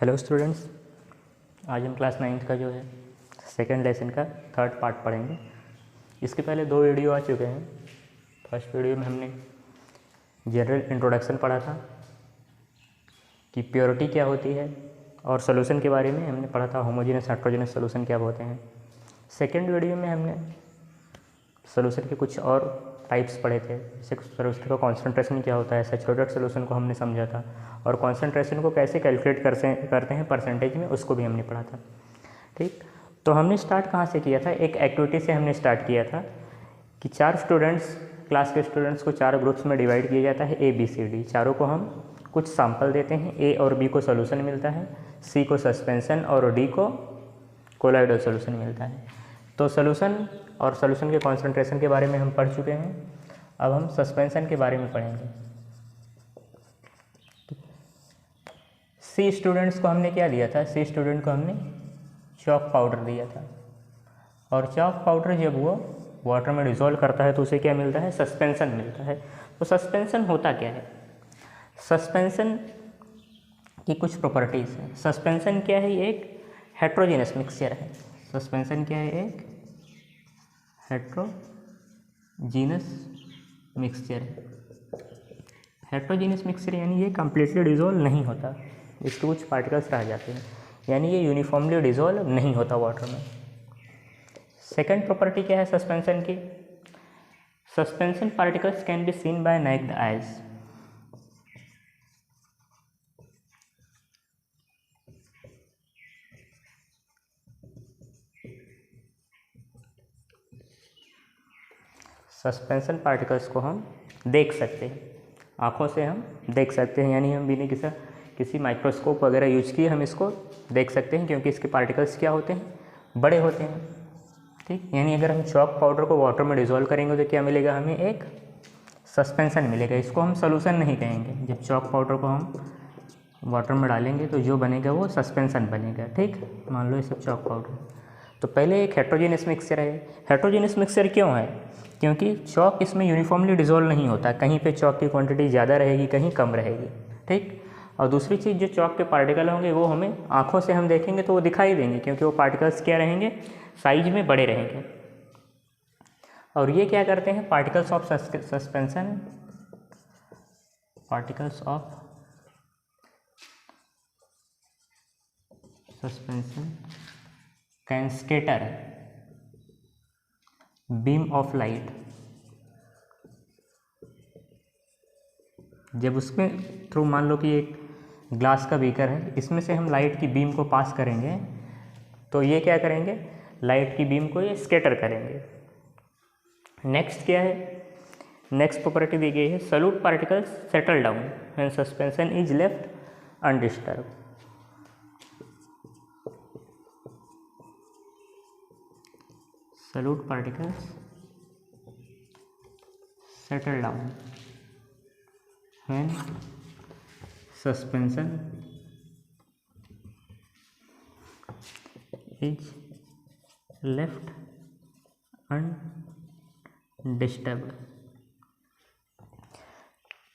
Hello students, आज हम class 9th का जो है सेकेंड लेसन का थर्ड पार्ट पढ़ेंगे। इसके पहले 2 वीडियो आ चुके हैं। फर्स्ट वीडियो में हमने जनरल इंट्रोडक्शन पढ़ा था कि प्योरिटी क्या होती है, और सोल्यूशन के बारे में हमने पढ़ा था, होमोजेनस हेटेरोजेनस सोल्यूशन क्या होते हैं। सेकेंड वीडियो में हमने सोल्यूशन के कुछ और टाइप्स पढ़े थे, जैसे सोल्यूशन का कॉन्सेंट्रेशन क्या होता है, सैचुरेटेड सोल्यूशन को हमने समझा था, और कॉन्सेंट्रेशन को कैसे कैलकुलेट करते हैं परसेंटेज में, उसको भी हमने पढ़ा था। ठीक, तो हमने स्टार्ट कहाँ से किया था? एक एक्टिविटी से हमने स्टार्ट किया था कि 4 स्टूडेंट्स, क्लास के स्टूडेंट्स को 4 ग्रुप्स में डिवाइड किया जाता है, ABCD। चारों को हम कुछ सैंपल देते हैं, A और B को सोल्यूशन मिलता है, C को सस्पेंशन और D को कोलॉइडल सोल्यूशन मिलता है। तो सोल्यूशन और सोल्यूशन के कॉन्सेंट्रेशन के बारे में हम पढ़ चुके हैं। अब हम सस्पेंशन के बारे में पढ़ेंगे। C स्टूडेंट्स को हमने क्या दिया था? C स्टूडेंट को हमने चॉक पाउडर दिया था, और चॉक पाउडर जब वो वाटर में डिज़ोल्व करता है तो उसे क्या मिलता है? सस्पेंशन मिलता है। तो सस्पेंशन होता क्या है? सस्पेंशन की कुछ प्रॉपर्टीज़ हैं। सस्पेंशन क्या है? ये एक हेट्रोजेनस मिक्सचर है। सस्पेंशन क्या है? एक हेट्रोजीनस मिक्सचर है। हेट्रोजीनस मिक्सचर यानी ये कम्प्लीटली डिज़ोल्व नहीं होता, इसके कुछ पार्टिकल्स रह जाते हैं, यानी ये यूनिफॉर्मली डिज़ोल्व नहीं होता वाटर में। सेकेंड प्रॉपर्टी क्या है सस्पेंशन की? Suspension particles can be seen by naked eyes. Suspension particles को हम देख सकते हैं, आँखों से हम देख सकते हैं, यानी हम बिना किसी माइक्रोस्कोप वगैरह यूज किए हम इसको देख सकते हैं, क्योंकि इसके पार्टिकल्स क्या होते हैं? बड़े होते हैं। ठीक, यानी अगर हम चॉक पाउडर को वाटर में डिज़ोल्व करेंगे तो क्या मिलेगा? हमें एक सस्पेंशन मिलेगा। इसको हम सोल्यूशन नहीं कहेंगे। जब चॉक पाउडर को हम वाटर में डालेंगे तो जो बनेगा वो सस्पेंशन बनेगा। ठीक, मान लो ये सब चॉक पाउडर। तो पहले एक हेट्रोजेनस मिक्सचर है। हेट्रोजेनस मिक्सचर क्यों है? क्योंकि चॉक इसमें यूनिफॉर्मली डिज़ोल्व नहीं होता, कहीं पे चॉक की क्वांटिटी ज़्यादा रहेगी, कहीं कम रहेगी। ठीक, और दूसरी चीज़, जो चॉक के पार्टिकल होंगे वो हमें आँखों से हम देखेंगे तो वो दिखाई देंगे, क्योंकि वो पार्टिकल्स क्या रहेंगे? साइज में बड़े रहेंगे। और ये क्या करते हैं? Particles of suspension, particles of suspension can scatter beam of light. जब उसमें थ्रू, मान लो कि एक ग्लास का बीकर है, इसमें से हम लाइट की बीम को पास करेंगे तो ये क्या करेंगे? लाइट की बीम को ये स्कैटर करेंगे। नेक्स्ट क्या है? नेक्स्ट प्रॉपर्टी दी गई है, solute particles settle down when suspension is left undisturbed. Solute particles settle down when suspension is left undisturbed.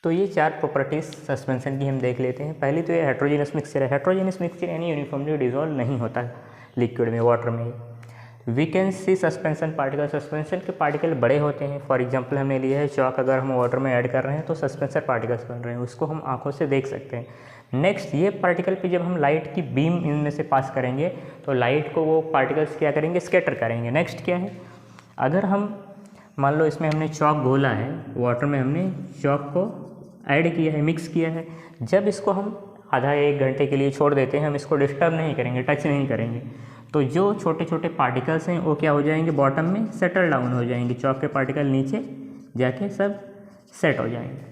तो ये 4 प्रॉपर्टीज़ सस्पेंशन की हम देख लेते हैं। पहली तो ये हेट्रोजेनस मिक्सचर है। हेट्रोजेनस मिक्सचर यानी यूनिफॉर्मली डिज़ोल्व नहीं होता लिक्विड में, वाटर में। We can see suspension particle, suspension के पार्टिकल बड़े होते हैं। फॉर एग्जांपल हमने लिया है चॉक, अगर हम वाटर में ऐड कर रहे हैं तो सस्पेंशन पार्टिकल्स बन रहे हैं, उसको हम आंखों से देख सकते हैं। नेक्स्ट, ये पार्टिकल पे जब हम लाइट की बीम इनमें से पास करेंगे तो लाइट को वो पार्टिकल्स क्या करेंगे? स्कैटर करेंगे। नेक्स्ट क्या है? अगर हम मान लो इसमें हमने चॉक घोला है, वाटर में हमने चॉक को ऐड किया है, मिक्स किया है, जब इसको हम आधा 1 घंटे के लिए छोड़ देते हैं, हम इसको डिस्टर्ब नहीं करेंगे, टच नहीं करेंगे, तो जो छोटे छोटे पार्टिकल्स हैं वो क्या हो जाएंगे? बॉटम में सेटल डाउन हो जाएंगे। चॉक के पार्टिकल नीचे जाके सब सेट हो जाएंगे।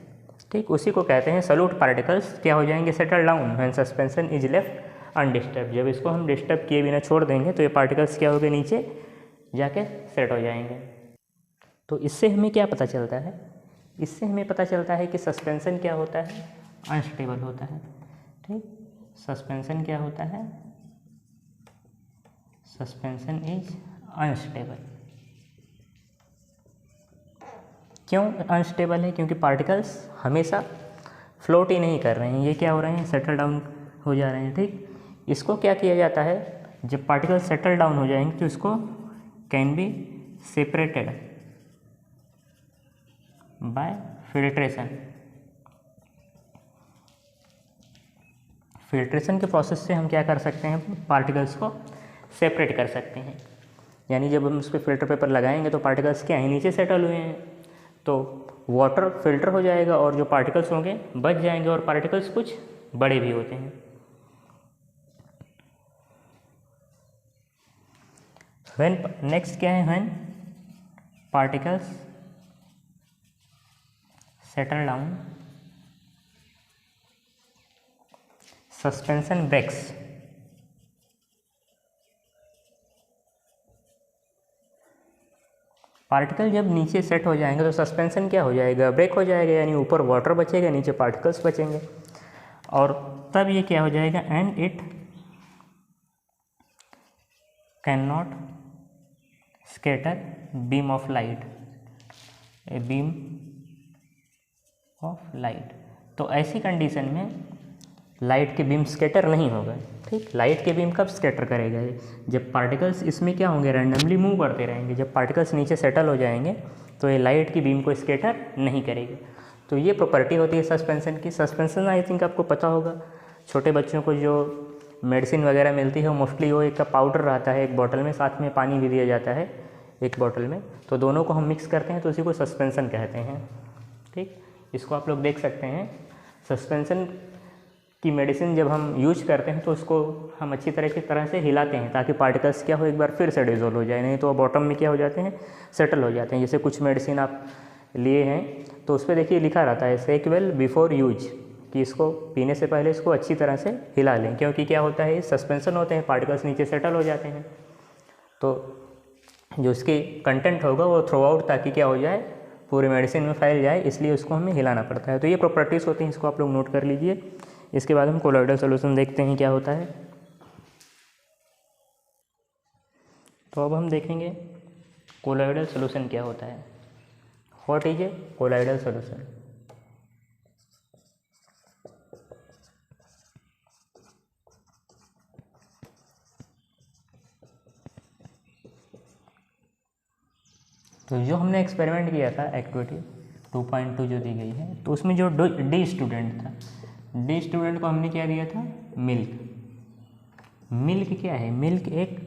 ठीक, उसी को कहते हैं सॉल्यूट पार्टिकल्स क्या हो जाएंगे? Settle down when suspension is left undisturbed. जब इसको हम डिस्टर्ब किए बिना छोड़ देंगे तो ये पार्टिकल्स क्या हो गए? नीचे जाके सेट हो जाएंगे। तो इससे हमें क्या पता चलता है? इससे हमें पता चलता है कि सस्पेंशन क्या होता है? अनस्टेबल होता है। ठीक, सस्पेंशन क्या होता है? Suspension is unstable. क्यों अनस्टेबल है? क्योंकि पार्टिकल्स हमेशा फ्लोट ही नहीं कर रहे हैं, ये क्या हो रहे हैं? सेटल डाउन हो जा रहे हैं। ठीक, इसको क्या किया जाता है, जब पार्टिकल सेटल डाउन हो जाएंगे तो इसको can be separated bye filtration. Filtration के प्रोसेस से हम क्या कर सकते हैं, पार्टिकल्स को सेपरेट कर सकते हैं। यानी जब हम उस पर फिल्टर पेपर लगाएंगे तो पार्टिकल्स क्या है, नीचे सेटल हुए हैं, तो वाटर फिल्टर हो जाएगा और जो पार्टिकल्स होंगे बच जाएंगे, और पार्टिकल्स कुछ बड़े भी होते हैं। नेक्स्ट क्या है, when particles settle down suspension breaks. Particle जब नीचे सेट हो जाएंगे तो सस्पेंशन क्या हो जाएगा, ब्रेक हो जाएगा, यानी ऊपर वाटर बचेगा, नीचे पार्टिकल्स बचेंगे, और तब ये क्या हो जाएगा, and it can not scatter beam of light, a beam of light. तो ऐसी कंडीशन में लाइट के बीम स्कैटर नहीं होगा। ठीक, लाइट के बीम कब स्कैटर करेगा, जब पार्टिकल्स इसमें क्या होंगे, रैंडमली मूव करते रहेंगे। जब पार्टिकल्स नीचे सेटल हो जाएंगे तो ये लाइट की बीम को स्कैटर नहीं करेगा। तो ये प्रॉपर्टी होती है सस्पेंशन की। सस्पेंशन आई थिंक आपको पता होगा, छोटे बच्चों को जो मेडिसिन वगैरह मिलती है वो मोस्टली वो एक का पाउडर रहता है एक बॉटल में, साथ में पानी भी दिया जाता है एक बॉटल में, तो दोनों को हम मिक्स करते हैं तो उसी को सस्पेंशन कहते हैं। ठीक, इसको आप लोग देख सकते हैं। सस्पेंशन की मेडिसिन जब हम यूज करते हैं तो उसको हम अच्छी तरह से हिलाते हैं ताकि पार्टिकल्स क्या हो, एक बार फिर से डिजोल्व हो जाए, नहीं तो बॉटम में क्या हो जाते हैं, सेटल हो जाते हैं। जैसे कुछ मेडिसिन आप लिए हैं तो उस पर देखिए लिखा रहता है शेक वेल बिफोर यूज, कि इसको पीने से पहले इसको अच्छी तरह से हिला लें, क्योंकि क्या होता है, सस्पेंशन होते हैं, पार्टिकल्स नीचे सेटल हो जाते हैं, तो जो इसके कंटेंट होगा वो थ्रू आउट ताकि क्या हो जाए, पूरी मेडिसिन में फैल जाए, इसलिए उसको हमें हिलाना पड़ता है। तो ये प्रॉपर्टीज़ होती हैं, इसको आप लोग नोट कर लीजिए। इसके बाद हम कोलॉइडल सॉल्यूशन देखते हैं क्या होता है। तो अब हम देखेंगे कोलॉइडल सॉल्यूशन क्या होता है। What is a colloidal solution. तो जो हमने एक्सपेरिमेंट किया था एक्टिविटी 2.2 जो दी गई है, तो उसमें जो डी स्टूडेंट था, डी स्टूडेंट को हमने क्या दिया था, मिल्क। मिल्क क्या है, मिल्क एक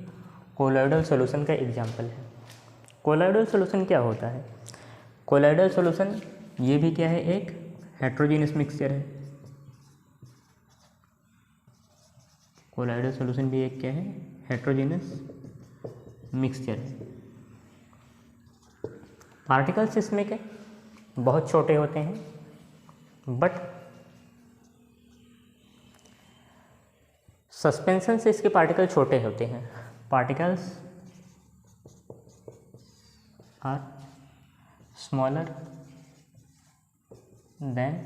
कोलॉइडल सॉल्यूशन का एग्जाम्पल है। कोलॉइडल सॉल्यूशन क्या होता है, कोलॉइडल सॉल्यूशन ये भी क्या है, एक हेट्रोजीनियस मिक्सचर है। कोलॉइडल सॉल्यूशन भी एक क्या है, हेट्रोजीनियस मिक्सचर है। पार्टिकल्स इसमें के बहुत छोटे होते हैं, बट सस्पेंशन से इसके पार्टिकल छोटे होते हैं। Particles are smaller than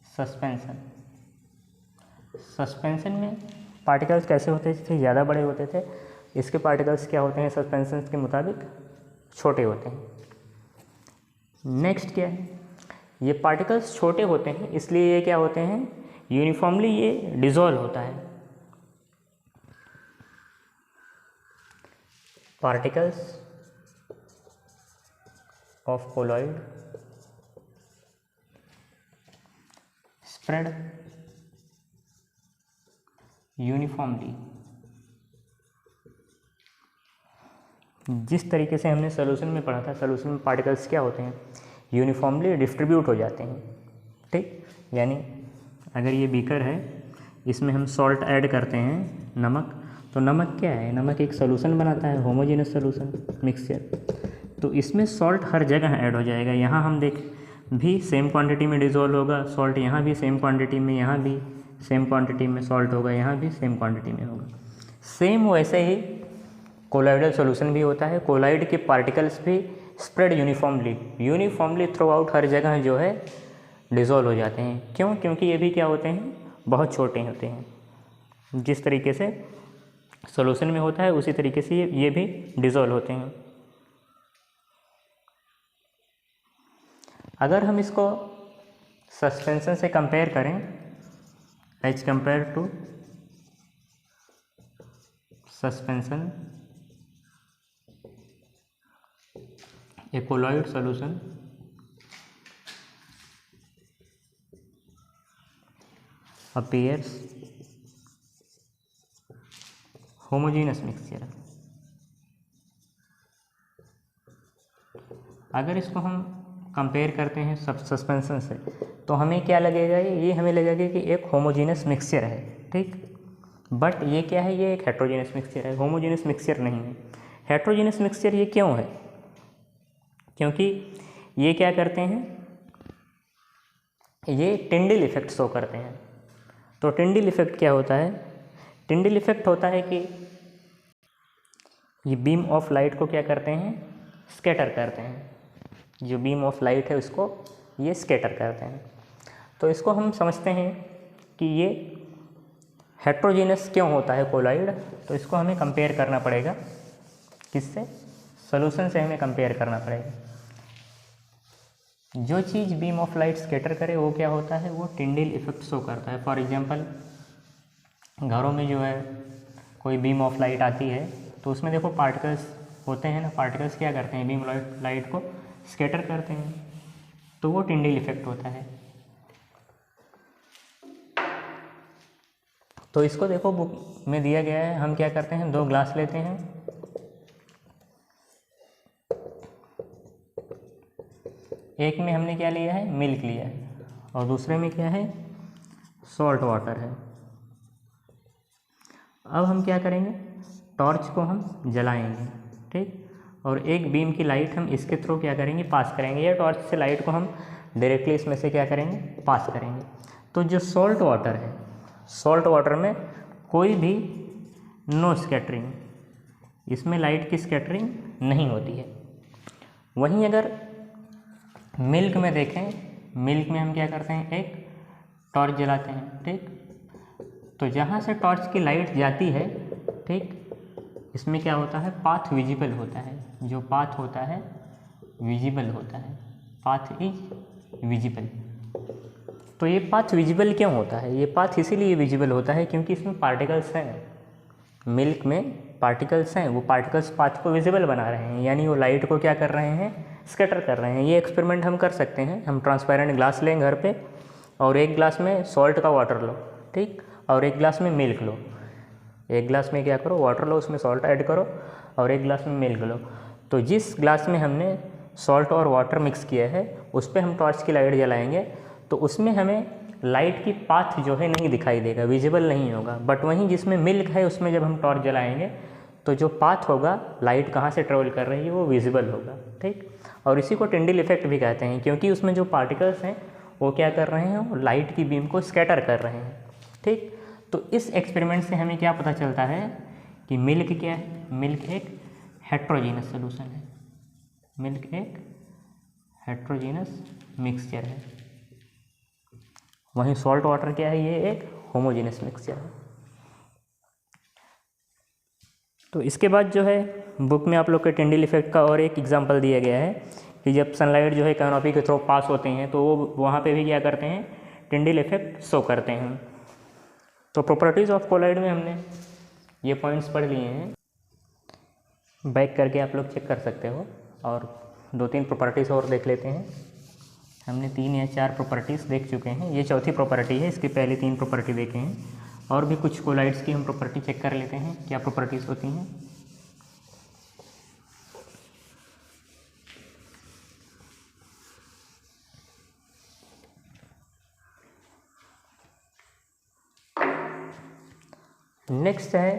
suspension. Suspension में पार्टिकल्स कैसे होते थे, ज़्यादा बड़े होते थे। इसके पार्टिकल्स क्या होते हैं, सस्पेंशन के मुताबिक छोटे होते हैं। नेक्स्ट क्या है, ये पार्टिकल्स छोटे होते हैं इसलिए ये क्या होते हैं, यूनिफॉर्मली ये डिसॉल्व होता है। Particles of colloid spread uniformly. जिस तरीके से हमने सॉल्यूशन में पढ़ा था, सॉल्यूशन में पार्टिकल्स क्या होते हैं, यूनिफॉर्मली डिस्ट्रीब्यूट हो जाते हैं। ठीक, यानी अगर ये बीकर है, इसमें हम सॉल्ट ऐड करते हैं, नमक, तो नमक क्या है, नमक एक सॉल्यूशन बनाता है, होमोजेनस सॉल्यूशन मिक्सचर। तो इसमें सॉल्ट हर जगह ऐड हो जाएगा। यहाँ हम देख भी सेम क्वांटिटी में डिज़ोल्व होगा सॉल्ट, यहाँ भी सेम क्वांटिटी में, यहाँ भी सेम क्वांटिटी में सॉल्ट होगा, यहाँ भी सेम क्वांटिटी में होगा। सेम वैसे ही कोलॉइडल सॉल्यूशन भी होता है। कोलॉइड के पार्टिकल्स भी स्प्रेड यूनिफॉर्मली थ्रू आउट, हर जगह जो है डिज़ोल्व हो जाते हैं। क्यों, क्योंकि ये भी क्या होते हैं, बहुत छोटे होते हैं। जिस तरीके से सॉल्यूशन में होता है उसी तरीके से ये भी डिज़ोल्व होते हैं। अगर हम इसको सस्पेंशन से कंपेयर करें, as compare to suspension a colloid solution appears homogeneous mixture. अगर इसको हम कंपेयर करते हैं सब सस्पेंशन से तो हमें क्या लगेगा, ये हमें लगेगा कि एक होमोजेनस मिक्सचर है, ठीक। बट ये क्या है, ये एक हेट्रोजेनस मिक्सचर है, होमोजेनस मिक्सचर नहीं है। हेट्रोजेनस मिक्सचर ये क्यों है, क्योंकि ये क्या करते हैं, ये टिंडल इफेक्ट शो करते हैं। तो टिंडल इफेक्ट क्या होता है, टिंडल इफेक्ट होता है कि ये बीम ऑफ लाइट को क्या करते हैं, स्कैटर करते हैं। जो बीम ऑफ लाइट है उसको ये स्कैटर करते हैं। तो इसको हम समझते हैं कि ये हेट्रोजेनस क्यों होता है कोलॉइड। तो इसको हमें कंपेयर करना पड़ेगा, किससे, सॉल्यूशन से हमें कंपेयर करना पड़ेगा। जो चीज़ बीम ऑफ लाइट स्कैटर करे वो क्या होता है, वो टिंडल इफेक्ट शो करता है। फॉर एग्जांपल घरों में जो है कोई बीम ऑफ लाइट आती है तो उसमें देखो पार्टिकल्स होते हैं ना, पार्टिकल्स क्या करते हैं, बीम लाइट को स्कैटर करते हैं, तो वो टिंडल इफेक्ट होता है। तो इसको देखो बुक में दिया गया है, हम क्या करते हैं, 2 ग्लास लेते हैं, एक में हमने क्या लिया है, मिल्क लिया है, और दूसरे में क्या है, सॉल्ट वाटर है। अब हम क्या करेंगे, टॉर्च को हम जलाएंगे, ठीक, और एक बीम की लाइट हम इसके थ्रू क्या करेंगे, पास करेंगे, या टॉर्च से लाइट को हम डायरेक्टली इसमें से क्या करेंगे, पास करेंगे। तो जो सॉल्ट वाटर है, सॉल्ट वाटर में कोई भी नो स्कैटरिंग, इसमें लाइट की स्कैटरिंग नहीं होती है। वहीं अगर मिल्क में देखें, मिल्क में हम क्या करते हैं, एक टॉर्च जलाते हैं, ठीक, तो जहाँ से टॉर्च की लाइट जाती है, ठीक, इसमें क्या होता है, पाथ विजिबल होता है। जो पाथ होता है विजिबल होता है, पाथ इज विजिबल। तो ये पाथ विजिबल क्यों होता है, ये पाथ इसीलिए विजिबल होता है क्योंकि इसमें पार्टिकल्स हैं, मिल्क में पार्टिकल्स हैं, वो पार्टिकल्स पाथ को विजिबल बना रहे हैं, यानी वो लाइट को क्या कर रहे हैं, स्कैटर कर रहे हैं। ये एक्सपेरिमेंट हम कर सकते हैं, हम ट्रांसपेरेंट ग्लास लें घर पे और एक ग्लास में सॉल्ट का वाटर लो, ठीक, और एक ग्लास में मिल्क लो। एक ग्लास में क्या करो, वाटर लो, उसमें सॉल्ट ऐड करो, और एक ग्लास में मिल्क लो। तो जिस ग्लास में हमने सॉल्ट और वाटर मिक्स किया है उस पर हम टॉर्च की लाइट जलाएंगे तो उसमें हमें लाइट की पाथ जो है नहीं दिखाई देगा, विजिबल नहीं होगा। बट वहीं जिसमें मिल्क है उसमें जब हम टॉर्च जलाएंगे तो जो पाथ होगा, लाइट कहाँ से ट्रेवल कर रही है, वो विजिबल होगा, ठीक। और इसी को टिंडल इफेक्ट भी कहते हैं, क्योंकि उसमें जो पार्टिकल्स हैं वो क्या कर रहे हैं, वो लाइट की बीम को स्कैटर कर रहे हैं, ठीक। तो इस एक्सपेरिमेंट से हमें क्या पता चलता है कि मिल्क क्या है, मिल्क एक हेट्रोजीनस सॉल्यूशन है, मिल्क एक हेट्रोजीनस मिक्सचर है। वहीं सॉल्ट वाटर क्या है, ये एक होमोजेनस मिक्सचर है। तो इसके बाद जो है बुक में आप लोग के टिंडल इफेक्ट का और एक एग्जांपल दिया गया है कि जब सनलाइट जो है कैनोपी के थ्रू पास होते हैं तो वो वहाँ पे भी क्या करते हैं, टिंडल इफेक्ट शो करते हैं। तो प्रॉपर्टीज़ ऑफ कोलॉइड में हमने ये पॉइंट्स पढ़ लिए हैं, बैक करके आप लोग चेक कर सकते हो, और 2-3 प्रॉपर्टीज़ और देख लेते हैं। हमने 3 या 4 प्रॉपर्टीज़ देख चुके हैं, ये चौथी प्रॉपर्टी है, इसकी पहले 3 प्रॉपर्टी देखे हैं। और भी कुछ कोलॉइड्स की हम प्रॉपर्टी चेक कर लेते हैं, क्या प्रॉपर्टीज़ होती हैं। नेक्स्ट है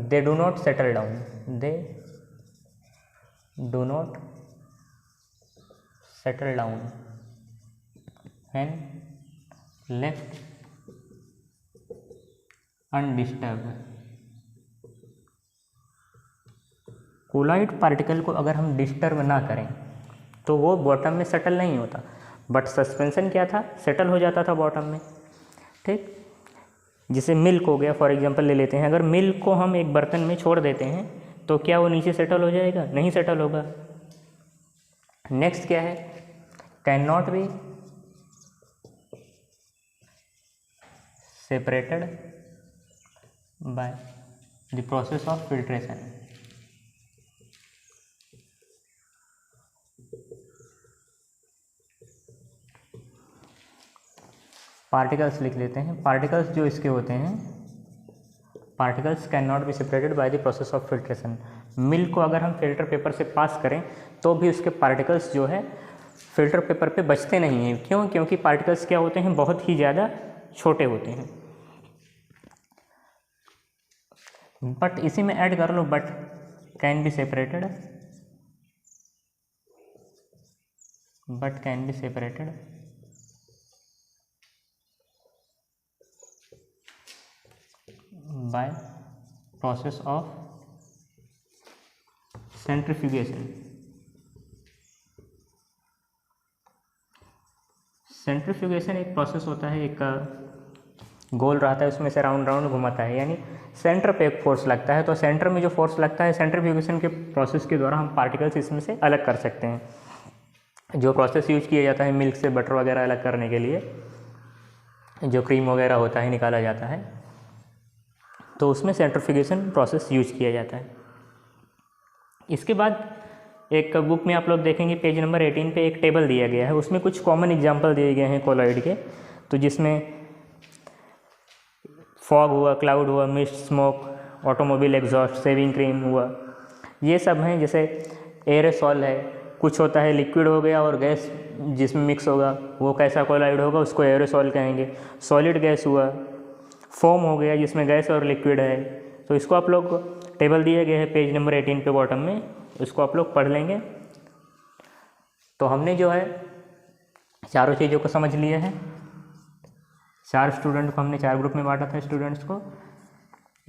they do not settle down, they do not settle down when left undisturbed. Colloid particle को अगर हम डिस्टर्ब ना करें तो वो बॉटम में सेटल नहीं होता, बट सस्पेंशन क्या था, सेटल हो जाता था बॉटम में, ठीक। जैसे मिल्क हो गया, फॉर एग्जांपल ले लेते हैं, अगर मिल्क को हम एक बर्तन में छोड़ देते हैं तो क्या वो नीचे सेटल हो जाएगा, नहीं सेटल होगा। नेक्स्ट क्या है, can not be separated by the process of filtration. Particles लिख लेते हैं। पार्टिकल्स जो इसके होते हैं, particles can not be separated by the process of filtration. Milk को अगर हम फिल्टर पेपर से पास करें तो भी उसके पार्टिकल्स जो है फिल्टर पेपर पे बचते नहीं हैं। क्यों? क्योंकि पार्टिकल्स क्या होते हैं, बहुत ही ज़्यादा छोटे होते हैं। बट इसी में ऐड कर लो, but can be separated, but can be separated by process of centrifugation. Centrifugation एक प्रोसेस होता है, एक गोल रहता है, उसमें से राउंड राउंड घुमाता है, यानी सेंटर पे एक फोर्स लगता है। तो सेंटर में जो फोर्स लगता है, सेंट्रीफ्यूगेशन के प्रोसेस के द्वारा हम पार्टिकल्स इसमें से अलग कर सकते हैं। जो प्रोसेस यूज किया जाता है मिल्क से बटर वगैरह अलग करने के लिए, जो क्रीम वगैरह होता है निकाला जाता है, तो उसमें सेंट्रीफ्यूगेशन प्रोसेस यूज किया जाता है। इसके बाद एक बुक में आप लोग देखेंगे पेज नंबर 18 पे एक टेबल दिया गया है, उसमें कुछ कॉमन एग्जांपल दिए गए हैं कोलॉइड के। तो जिसमें फॉग हुआ, क्लाउड हुआ, mist, smoke, automobile exhaust, shaving cream हुआ, ये सब हैं। जैसे एयरोसॉल है, कुछ होता है लिक्विड हो गया और गैस जिसमें मिक्स होगा, वो कैसा कोलॉइड होगा उसको एयरोसॉल कहेंगे। सॉलिड गैस हुआ, फोम हो गया जिसमें गैस और लिक्विड है। तो इसको आप लोग टेबल दिए गए हैं पेज नंबर 18 पे बॉटम में, इसको आप लोग पढ़ लेंगे। तो हमने जो है चारों चीज़ों को समझ लिया है। 4 स्टूडेंट को हमने 4 ग्रुप में बांटा था स्टूडेंट्स को,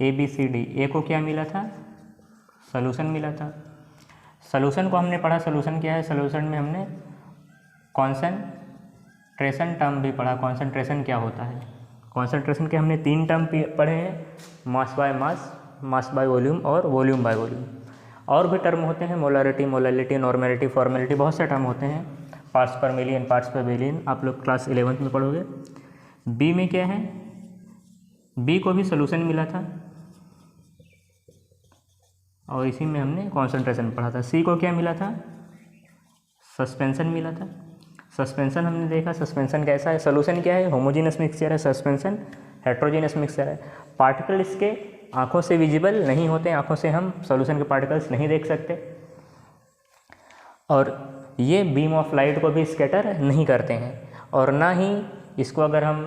ABCD। ए को क्या मिला था? सॉल्यूशन मिला था। सॉल्यूशन को हमने पढ़ा, सॉल्यूशन क्या है? सॉल्यूशन में हमने कॉन्सेंट्रेशन टर्म भी पढ़ा। कॉन्सेंट्रेशन क्या होता है? कॉन्सेंट्रेशन के हमने 3 टर्म पढ़े हैं, mass by mass, mass by volume और वॉल्यूम बाय वॉल्यूम। और भी टर्म होते हैं, मोलारिटी, मोलालिटी, नॉर्मेलिटी, फॉर्मेलिटी, बहुत से टर्म होते हैं। पार्ट्स पर मिलियन, पार्ट्स पर बिलियन, आप लोग क्लास 11th में पढ़ोगे। बी में क्या है? बी को भी सॉल्यूशन मिला था और इसी में हमने कॉन्सेंट्रेशन पढ़ा था। सी को क्या मिला था? सस्पेंशन मिला था। सस्पेंशन हमने देखा, सस्पेंशन कैसा है? सॉल्यूशन क्या है? होमोजेनियस मिक्सचर है। सस्पेंशन हेट्रोजेनियस मिक्सचर है। पार्टिकल इसके आंखों से विजिबल नहीं होते, आंखों से हम सॉल्यूशन के पार्टिकल्स नहीं देख सकते, और ये बीम ऑफ लाइट को भी स्कैटर नहीं करते हैं। और ना ही इसको अगर हम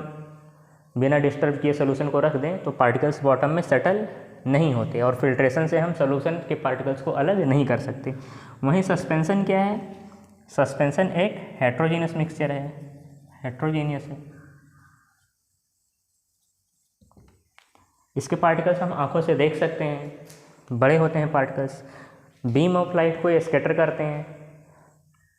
बिना डिस्टर्ब किए सॉल्यूशन को रख दें तो पार्टिकल्स बॉटम में सेटल नहीं होते, और फिल्ट्रेशन से हम सॉल्यूशन के पार्टिकल्स को अलग नहीं कर सकते। वहीं सस्पेंशन क्या है? सस्पेंशन एक हेट्रोजीनियस मिक्सचर है, हेट्रोजीनियस है। इसके पार्टिकल्स हम आंखों से देख सकते हैं, बड़े होते हैं पार्टिकल्स। बीम ऑफ लाइट को ये स्कैटर करते हैं।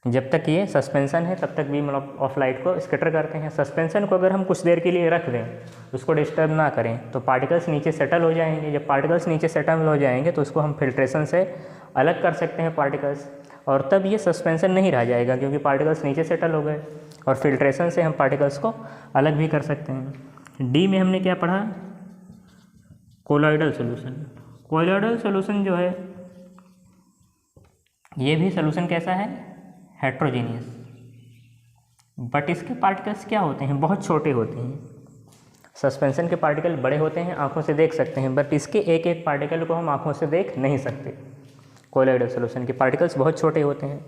जब तक ये सस्पेंशन है तब तक बीम ऑफ लाइट को स्कैटर करते हैं। सस्पेंशन को अगर हम कुछ देर के लिए रख दें, उसको डिस्टर्ब ना करें, तो पार्टिकल्स नीचे सेटल हो जाएंगे। जब पार्टिकल्स नीचे सेटल हो जाएंगे तो उसको हम फिल्ट्रेशन से अलग कर सकते हैं पार्टिकल्स, और तब ये सस्पेंशन नहीं रह जाएगा क्योंकि पार्टिकल्स नीचे सेटल हो गए, और फिल्ट्रेशन से हम पार्टिकल्स को अलग भी कर सकते हैं। डी में हमने क्या पढ़ा? Colloidal solution. कोलॉइडल सॉल्यूशन जो है ये भी सॉल्यूशन कैसा है? हेट्रोजीनियस। बट इसके पार्टिकल्स क्या होते हैं? बहुत छोटे होते हैं। सस्पेंशन के पार्टिकल बड़े होते हैं, आंखों से देख सकते हैं, बट इसके एक एक पार्टिकल को हम आंखों से देख नहीं सकते। कोलॉइडल सॉल्यूशन के पार्टिकल्स बहुत छोटे होते हैं।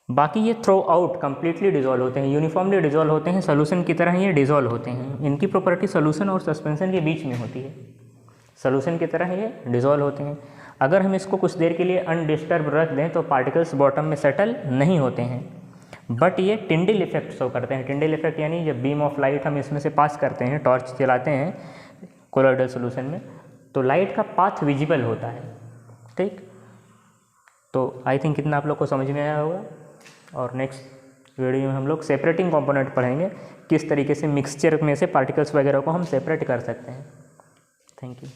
बाकी ये थ्रो आउट कम्प्लीटली डिजॉल्व होते हैं, यूनिफॉर्मली डिजॉल्व होते हैं, सॉल्यूशन की तरह ये डिजॉल्व होते हैं। इनकी प्रॉपर्टी सॉल्यूशन और सस्पेंशन के बीच में होती है। सॉल्यूशन की तरह ये डिजॉल्व होते हैं। अगर हम इसको कुछ देर के लिए अनडिस्टर्ब रख दें तो पार्टिकल्स बॉटम में सेटल नहीं होते हैं, बट ये टिंडल इफेक्ट शो करते हैं। टिंडल इफेक्ट यानी जब बीम ऑफ लाइट हम इसमें से पास करते हैं, टॉर्च जलाते हैं कोलॉइडल सॉल्यूशन में, तो लाइट का पाथ विजिबल होता है। ठीक, तो आई थिंक इतना आप लोग को समझ में आया होगा। और नेक्स्ट वीडियो में हम लोग सेपरेटिंग कंपोनेंट पढ़ेंगे, किस तरीके से मिक्सचर में से पार्टिकल्स वगैरह को हम सेपरेट कर सकते हैं। Thank you.